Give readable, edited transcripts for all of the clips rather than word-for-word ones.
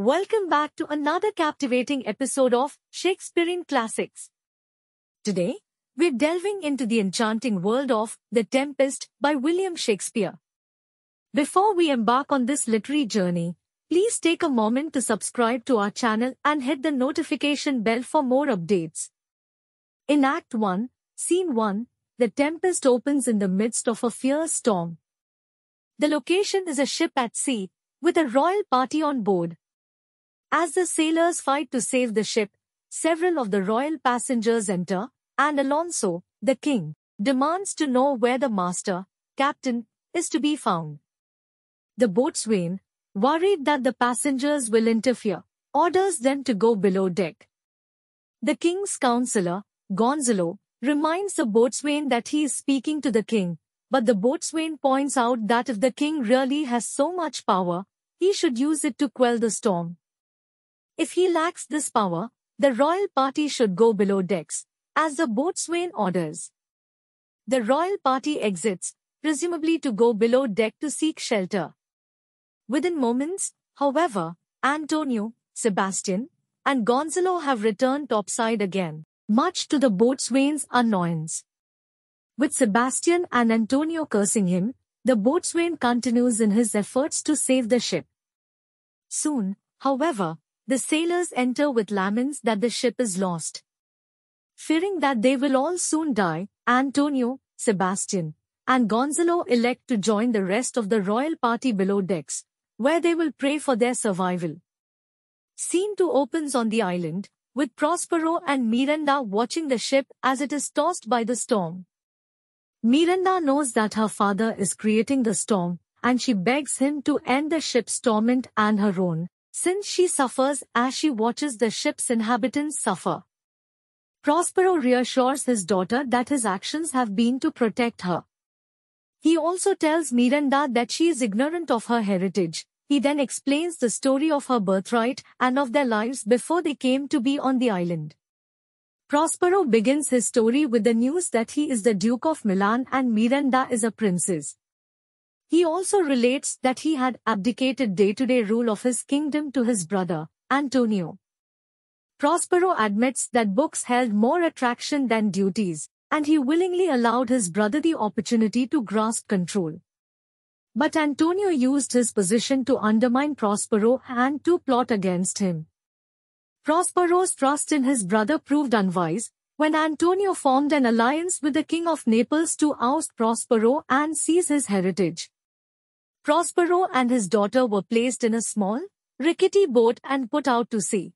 Welcome back to another captivating episode of Shakespearean Classics. Today, we're delving into the enchanting world of The Tempest by William Shakespeare. Before we embark on this literary journey, please take a moment to subscribe to our channel and hit the notification bell for more updates. In Act 1, Scene 1, The Tempest opens in the midst of a fierce storm. The location is a ship at sea, with a royal party on board. As the sailors fight to save the ship, several of the royal passengers enter, and Alonso, the king, demands to know where the master, captain, is to be found. The boatswain, worried that the passengers will interfere, orders them to go below deck. The king's counselor, Gonzalo, reminds the boatswain that he is speaking to the king, but the boatswain points out that if the king really has so much power, he should use it to quell the storm. If he lacks this power, the royal party should go below decks, as the boatswain orders. The royal party exits, presumably to go below deck to seek shelter. Within moments, however, Antonio, Sebastian, and Gonzalo have returned topside again, much to the boatswain's annoyance. With Sebastian and Antonio cursing him, the boatswain continues in his efforts to save the ship. Soon, however, the sailors enter with laments that the ship is lost. Fearing that they will all soon die, Antonio, Sebastian, and Gonzalo elect to join the rest of the royal party below decks, where they will pray for their survival. Scene 2 opens on the island, with Prospero and Miranda watching the ship as it is tossed by the storm. Miranda knows that her father is creating the storm, and she begs him to end the ship's torment and her own, since she suffers as she watches the ship's inhabitants suffer. Prospero reassures his daughter that his actions have been to protect her. He also tells Miranda that she is ignorant of her heritage. He then explains the story of her birthright and of their lives before they came to be on the island. Prospero begins his story with the news that he is the Duke of Milan and Miranda is a princess. He also relates that he had abdicated day-to-day rule of his kingdom to his brother, Antonio. Prospero admits that books held more attraction than duties, and he willingly allowed his brother the opportunity to grasp control. But Antonio used his position to undermine Prospero and to plot against him. Prospero's trust in his brother proved unwise, when Antonio formed an alliance with the king of Naples to oust Prospero and seize his heritage. Prospero and his daughter were placed in a small, rickety boat and put out to sea.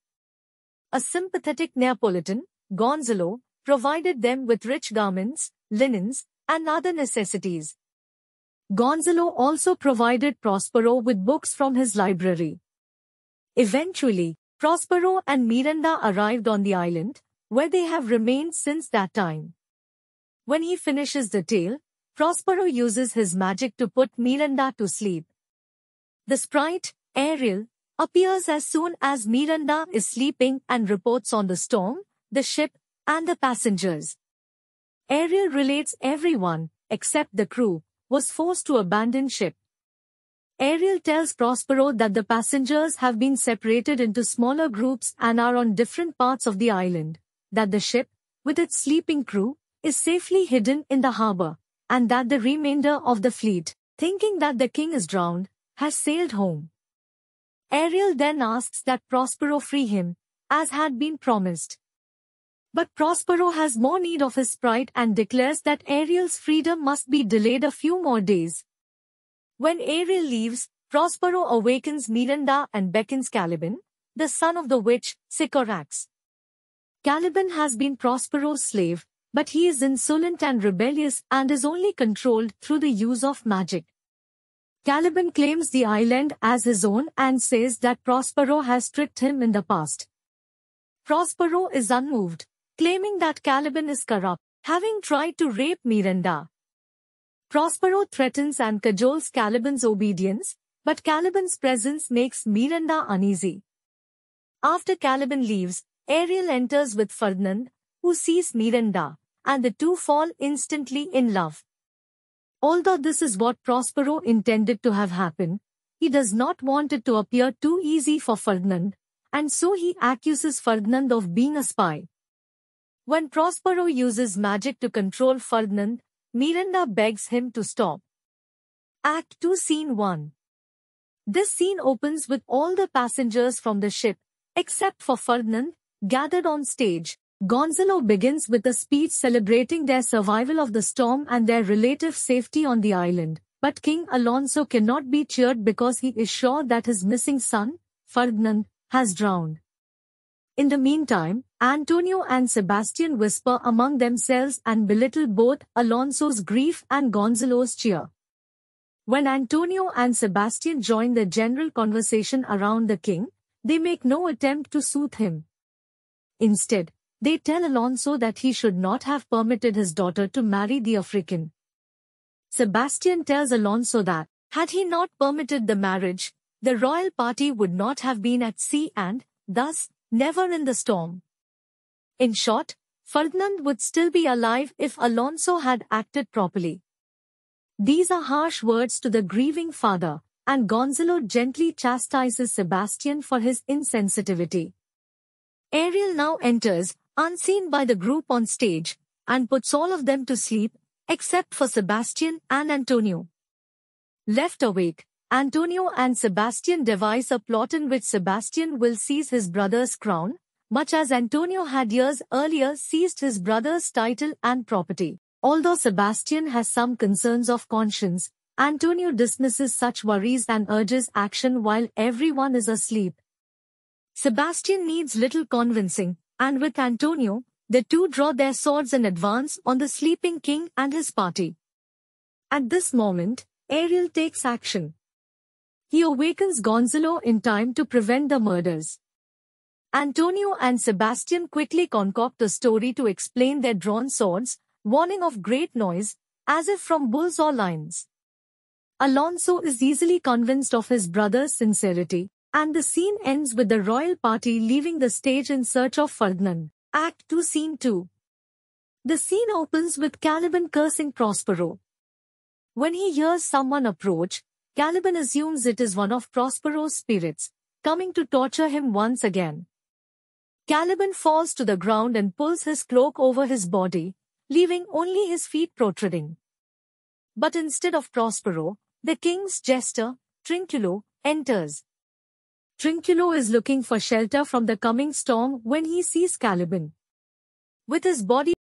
A sympathetic Neapolitan, Gonzalo, provided them with rich garments, linens, and other necessities. Gonzalo also provided Prospero with books from his library. Eventually, Prospero and Miranda arrived on the island, where they have remained since that time. When he finishes the tale, Prospero uses his magic to put Miranda to sleep. The sprite, Ariel, appears as soon as Miranda is sleeping and reports on the storm, the ship, and the passengers. Ariel relates everyone, except the crew, was forced to abandon ship. Ariel tells Prospero that the passengers have been separated into smaller groups and are on different parts of the island, that the ship, with its sleeping crew, is safely hidden in the harbor, and that the remainder of the fleet, thinking that the king is drowned, has sailed home. Ariel then asks that Prospero free him, as had been promised. But Prospero has more need of his sprite and declares that Ariel's freedom must be delayed a few more days. When Ariel leaves, Prospero awakens Miranda and beckons Caliban, the son of the witch, Sycorax. Caliban has been Prospero's slave, but he is insolent and rebellious and is only controlled through the use of magic. Caliban claims the island as his own and says that Prospero has tricked him in the past. Prospero is unmoved, claiming that Caliban is corrupt, having tried to rape Miranda. Prospero threatens and cajoles Caliban's obedience, but Caliban's presence makes Miranda uneasy. After Caliban leaves, Ariel enters with Ferdinand, who sees Miranda, and the two fall instantly in love. Although this is what Prospero intended to have happen, he does not want it to appear too easy for Ferdinand, and so he accuses Ferdinand of being a spy. When Prospero uses magic to control Ferdinand, Miranda begs him to stop. Act 2 Scene 1. This scene opens with all the passengers from the ship, except for Ferdinand, gathered on stage. Gonzalo begins with a speech celebrating their survival of the storm and their relative safety on the island. But King Alonso cannot be cheered because he is sure that his missing son, Ferdinand, has drowned. In the meantime, Antonio and Sebastian whisper among themselves and belittle both Alonso's grief and Gonzalo's cheer. When Antonio and Sebastian join the general conversation around the king, they make no attempt to soothe him. Instead, they tell Alonso that he should not have permitted his daughter to marry the African. Sebastian tells Alonso that, had he not permitted the marriage, the royal party would not have been at sea and, thus, never in the storm. In short, Ferdinand would still be alive if Alonso had acted properly. These are harsh words to the grieving father, and Gonzalo gently chastises Sebastian for his insensitivity. Ariel now enters, unseen by the group on stage, and puts all of them to sleep, except for Sebastian and Antonio. Left awake, Antonio and Sebastian devise a plot in which Sebastian will seize his brother's crown, much as Antonio had years earlier seized his brother's title and property. Although Sebastian has some concerns of conscience, Antonio dismisses such worries and urges action while everyone is asleep. Sebastian needs little convincing, and with Antonio, the two draw their swords and advance on the sleeping king and his party. At this moment, Ariel takes action. He awakens Gonzalo in time to prevent the murders. Antonio and Sebastian quickly concoct a story to explain their drawn swords, warning of great noise, as if from bulls or lions. Alonso is easily convinced of his brother's sincerity, and the scene ends with the royal party leaving the stage in search of Ferdinand. Act 2 Scene 2. The scene opens with Caliban cursing Prospero. When he hears someone approach, Caliban assumes it is one of Prospero's spirits, coming to torture him once again. Caliban falls to the ground and pulls his cloak over his body, leaving only his feet protruding. But instead of Prospero, the king's jester, Trinculo, enters. Trinculo is looking for shelter from the coming storm when he sees Caliban. With his body